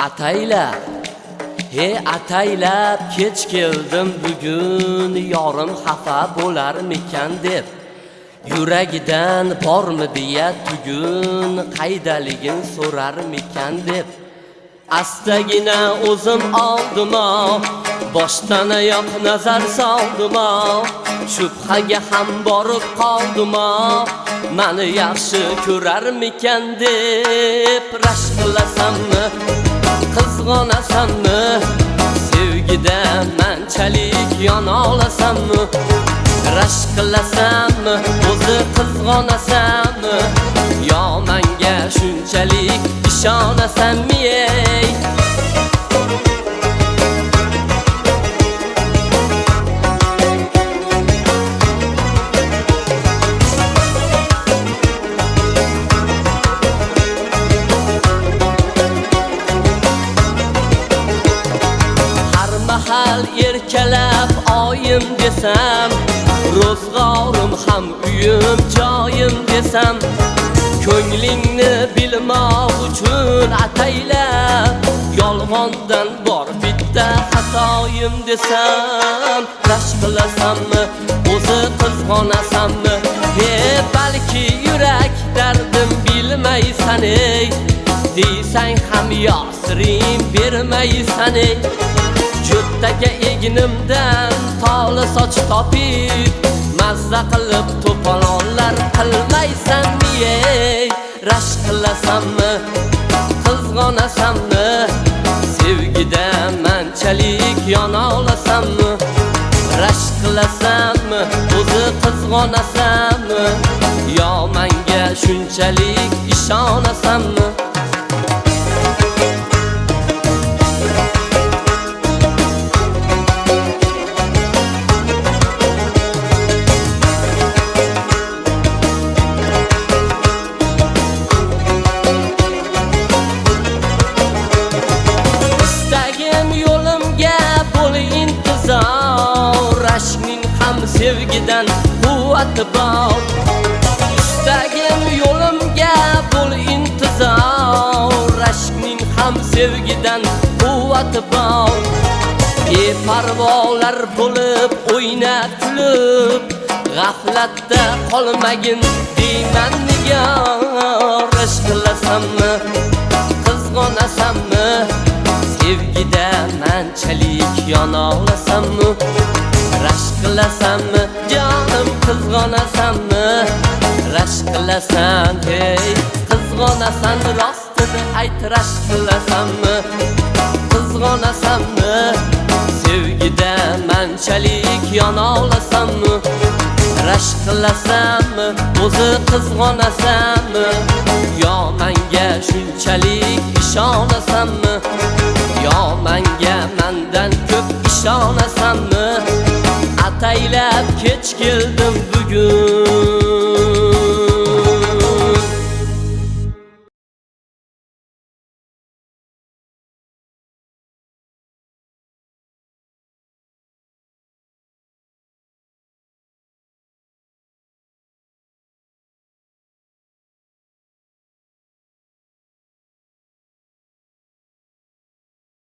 Ataylab, ataylab kech keldim bugun, yorim xafa bo'larmikan deb. Yuragidan bormi deya tugun, qaydaligin so'rarmikan deb. Astagina o'zim oldim, boshdan oyoq nazar soldim, shubhaga ham borib qoldim, mani yaxshi ko'rarmikan deb. Rashk qilasanmi, qizg'onasanmi, sevgida manchalik yona olasanmi? Rashk qilasanmi, o'zi qizg'onasanmi, yo menga shunchalik ishonasanmi? Mahal erkalab oyim desam, ro'zg'orim ham uyim joyim desam, ko'nglingni bilmoq uchun ataylab, yolg'ondan bor bitta xatoyim desam. Rashk qilasanmi, o'zi qizg'onasanmi? Balki yurak dardim bilmaysan, deysang ham yosirim bermaysan. Cho'ttaga egnimdan toli soch topib, mazza qilib to'polonlar qilmaysanmi? Rashk qilasanmi, qizg'onasanmi, sevgida manchalik yona olasanmi? Rashk qilasanmi, o'zi qizg'onasanmi, yo menga shunchalik ishonasanmi? Rashkning ham sevgidan quvvati bor. Istagim yo'limga bo'l intizor. Rashkning ham sevgidan quvvati bor. Beparvolar bo'lib o'ynab kulib, g'aflatda qolmagin deyman nigor. Rashk qilasanmi, qizg'onasanmi, sevgida manchalik yona olasanmi? Rashk qilasanmi, jonim qizg'onasanmi? Rashk qilasan, qizg'onasan, rostini ayt. Rashk qilasanmi, qizg'onasanmi, sevgida manchalik yona olasanmi? Rashk qilasanmi, o'zi qizg'onasanmi, yo menga shunchalik ishonasanmi? Yo menga mendan ko'p ishonasanmi? Ataylab kech keldim bugun.